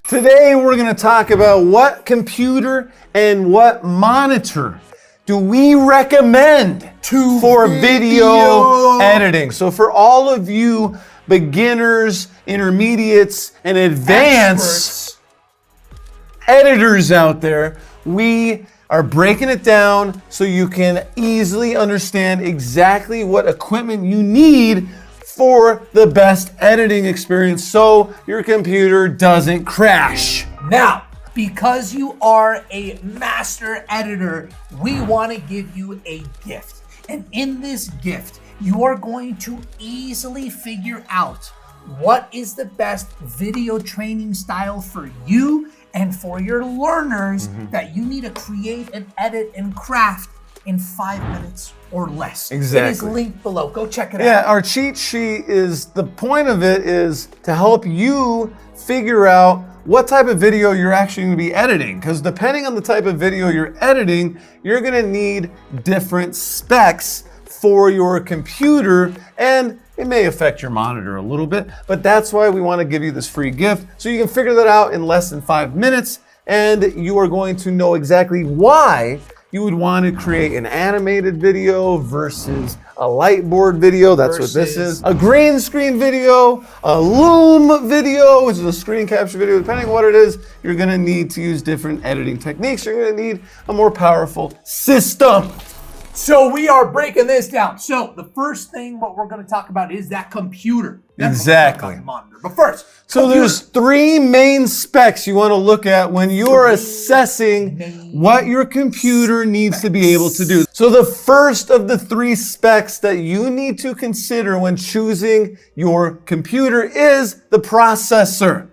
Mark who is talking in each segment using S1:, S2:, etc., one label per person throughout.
S1: Today we're going to talk about what computer and what monitor do we recommend for video editing. So for all of you beginners, intermediates, and advanced editors out there, we are breaking it down so you can easily understand exactly what equipment you need for the best editing experience so your computer doesn't crash.
S2: Now, because you are a master editor, we want to give you a gift. And in this gift, you are going to easily figure out what is the best video training style for you and for your learners that you need to create and edit and craft in 5 minutes or less.
S1: Exactly.
S2: It is linked below. Go check it out.
S1: Yeah, our cheat sheet is, the point of it is to help you figure out what type of video you're actually going to be editing. Because depending on the type of video you're editing, you're going to need different specs for your computer, and it may affect your monitor a little bit, but that's why we want to give you this free gift so you can figure that out in less than 5 minutes, and you are going to know exactly why you would want to create an animated video versus a light board video. That's what this is. A green screen video, a loom video, which is a screen capture video. Depending on what it is, you're going to need to use different editing techniques. You're going to need a more powerful system.
S2: So we are breaking this down. So the first thing what we're going to talk about is that computer.
S1: Exactly.
S2: Monitor. But first,
S1: so there's 3 main specs you want to look at when you're assessing what your computer needs to be able to do. So the first of the 3 specs that you need to consider when choosing your computer is the processor.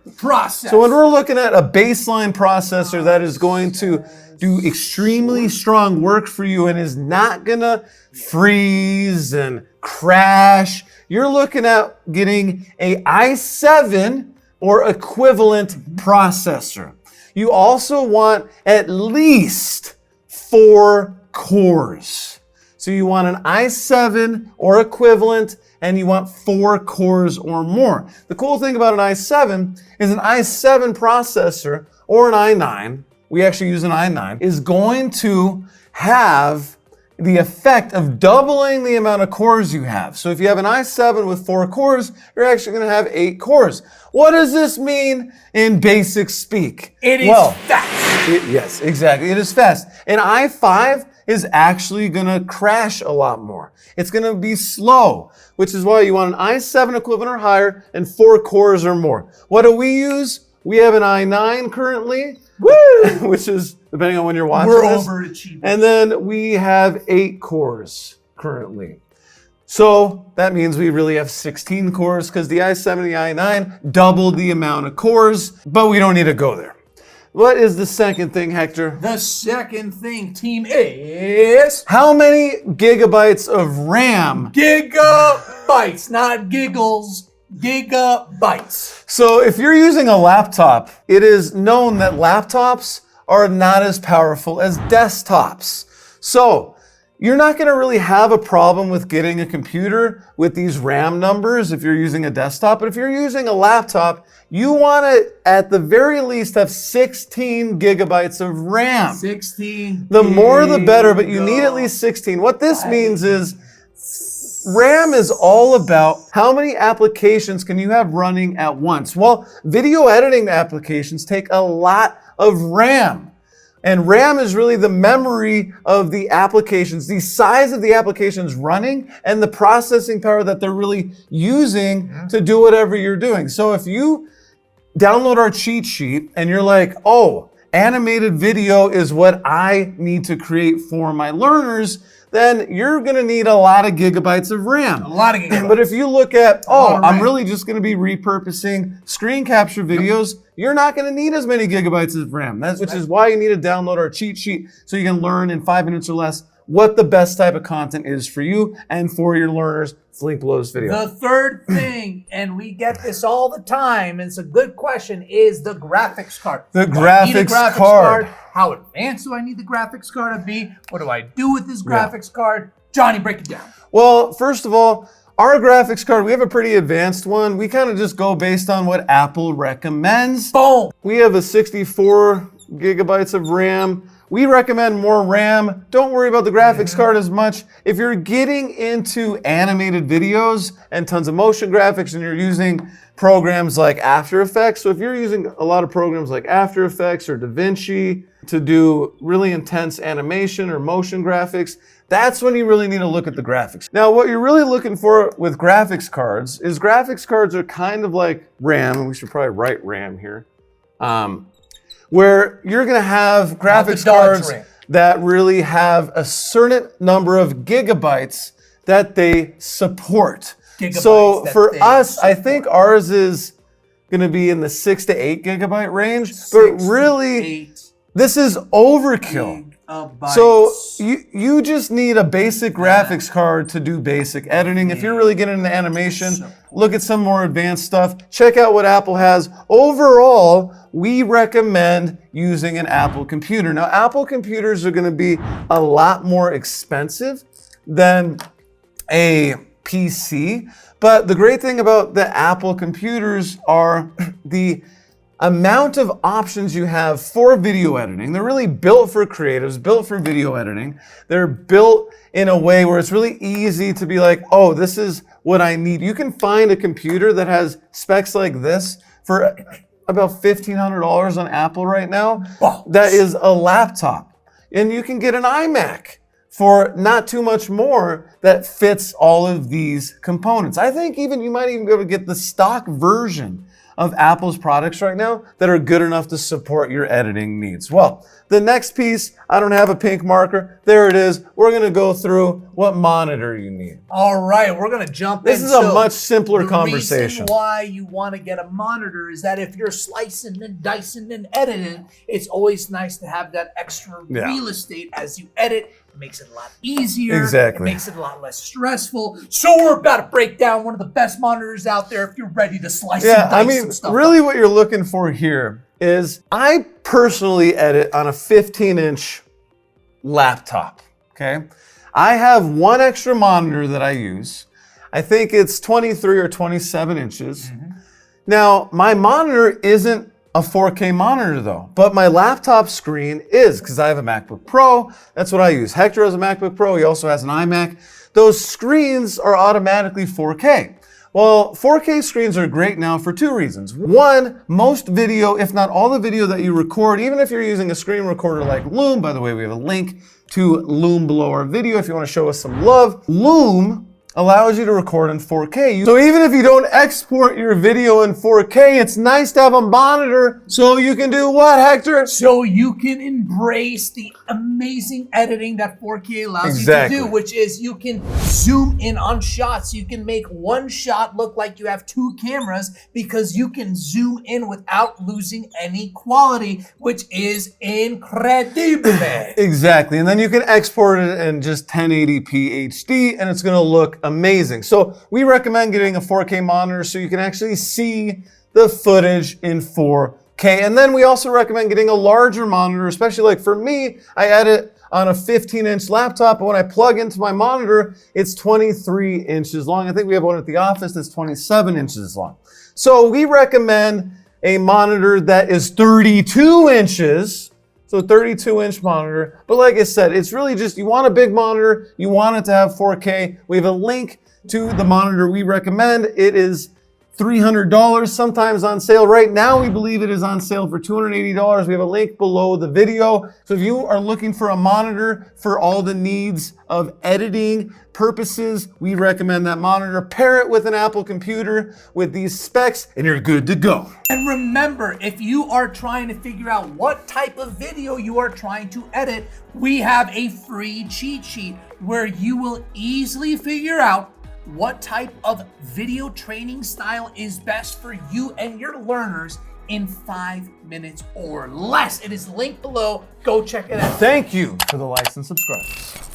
S1: So when we're looking at a baseline processor that is going to do extremely strong work for you and is not gonna freeze and crash, you're looking at getting a i7 or equivalent processor. You also want at least 4 cores. So you want an i7 or equivalent, and you want 4 cores or more. The cool thing about an i7 is an i7 processor or an i9, we actually use an i9, is going to have the effect of doubling the amount of cores you have. So if you have an i7 with 4 cores, you're actually going to have 8 cores. What does this mean in basic speak?
S2: It is fast.
S1: Yes, exactly. It is fast. An i5 is actually going to crash a lot more. It's going to be slow, which is why you want an i7 equivalent or higher and 4 cores or more. What do we use? We have an i9 currently, which is, depending on when you're watching
S2: We're
S1: this.
S2: overachieving.
S1: And then we have 8 cores currently. So that means we really have 16 cores because the i7 and the i9 doubled the amount of cores, but we don't need to go there. What is the second thing, Hector?
S2: The second thing, team, is
S1: how many gigabytes of RAM?
S2: Gigabytes, not giggles. Gigabytes.
S1: So if you're using a laptop, it is known that laptops are not as powerful as desktops. So you're not going to really have a problem with getting a computer with these RAM numbers if you're using a desktop. But if you're using a laptop, you want to, at the very least, have 16 gigabytes of RAM.
S2: 16.
S1: The more the better, but you need at least 16. What this means is RAM is all about how many applications can you have running at once. Well, video editing applications take a lot of RAM. And RAM is really the memory of the applications, the size of the applications running, and the processing power that they're really using to do whatever you're doing. So if you download our cheat sheet and you're like, oh, animated video is what I need to create for my learners, then you're going to need a lot of gigabytes of RAM.
S2: A lot of gigabytes.
S1: But if you look at, I'm really just going to be repurposing screen capture videos, you're not going to need as many gigabytes of RAM. Which is why you need to download our cheat sheet so you can learn in 5 minutes or less what the best type of content is for you and for your learners. It's linked below this video.
S2: The third thing, and we get this all the time, and it's a good question, is the graphics card.
S1: The graphics card.
S2: How advanced do I need the graphics card to be? What do I do with this graphics card? Johnny, break it down.
S1: Well, first of all, our graphics card, we have a pretty advanced one. We kind of just go based on what Apple recommends.
S2: Boom.
S1: We have a 64 gigabytes of RAM. We recommend more RAM. Don't worry about the graphics card as much. If you're getting into animated videos and tons of motion graphics and you're using programs like After Effects, so if you're using a lot of programs like After Effects or DaVinci to do really intense animation or motion graphics, that's when you really need to look at the graphics. Now, what you're really looking for with graphics cards is graphics cards are kind of like RAM, and we should probably write RAM here, where you're gonna have graphics cards that really have a certain number of gigabytes that they support. So for us, I think ours is gonna be in the 6 to 8 gigabyte range, but really, this is overkill. So you just need a basic graphics card to do basic editing. If you're really getting into animation, look at some more advanced stuff. Check out what Apple has. Overall, we recommend using an Apple computer. Now, Apple computers are going to be a lot more expensive than a PC, but the great thing about the Apple computers are the amount of options you have for video editing. They're really built for creatives, built for video editing. They're built in a way where it's really easy to be like, oh, this is what I need. You can find a computer that has specs like this for about $1,500 on Apple right now. That is a laptop. And you can get an iMac for not too much more that fits all of these components. I think you might even be able to get the stock version of Apple's products right now that are good enough to support your editing needs. Well, the next piece, I don't have a pink marker. There it is. We're gonna go through what monitor you need.
S2: All right, we're gonna jump in.
S1: This is a much simpler conversation.
S2: The reason why you wanna get a monitor is that if you're slicing and dicing and editing, it's always nice to have that extra real estate as you edit. It makes it a lot easier.
S1: Exactly.
S2: It makes it a lot less stressful. So we're about to break down one of the best monitors out there if you're ready to slice and dice some stuff.
S1: Really what you're looking for here is I personally edit on a 15-inch laptop, okay? I have one extra monitor that I use. I think it's 23 or 27 inches. Now, my monitor isn't a 4K monitor though, but my laptop screen is, because I have a MacBook Pro. That's what I use. Hector has a MacBook Pro. He also has an iMac. Those screens are automatically 4K. Well, 4K screens are great now for two reasons. One, most video, if not all the video that you record, even if you're using a screen recorder like Loom, by the way, we have a link to Loom below our video if you want to show us some love. Loom allows you to record in 4K. So even if you don't export your video in 4K, it's nice to have a monitor so you can do what, Hector?
S2: So you can embrace the amazing editing that 4K allows you to do, which is you can zoom in on shots. You can make one shot look like you have two cameras because you can zoom in without losing any quality, which is incredible.
S1: Exactly. And then you can export it in just 1080p HD and it's going to look amazing. So we recommend getting a 4K monitor so you can actually see the footage in 4K. And then we also recommend getting a larger monitor, especially like for me, I edit on a 15-inch laptop, but when I plug into my monitor, it's 23 inches long. I think we have one at the office that's 27 inches long. So we recommend a monitor that is 32 inches. So 32-inch monitor. But like I said, it's really just, you want a big monitor, you want it to have 4K. We have a link to the monitor we recommend. It is $300, sometimes on sale. Right now, we believe it is on sale for $280. We have a link below the video. So if you are looking for a monitor for all the needs of editing purposes, we recommend that monitor. Pair it with an Apple computer with these specs, and you're good to go.
S2: And remember, if you are trying to figure out what type of video you are trying to edit, we have a free cheat sheet where you will easily figure out what type of video training style is best for you and your learners in 5 minutes or less. It is linked below. Go check it out.
S1: Thank you for the likes and subscribes.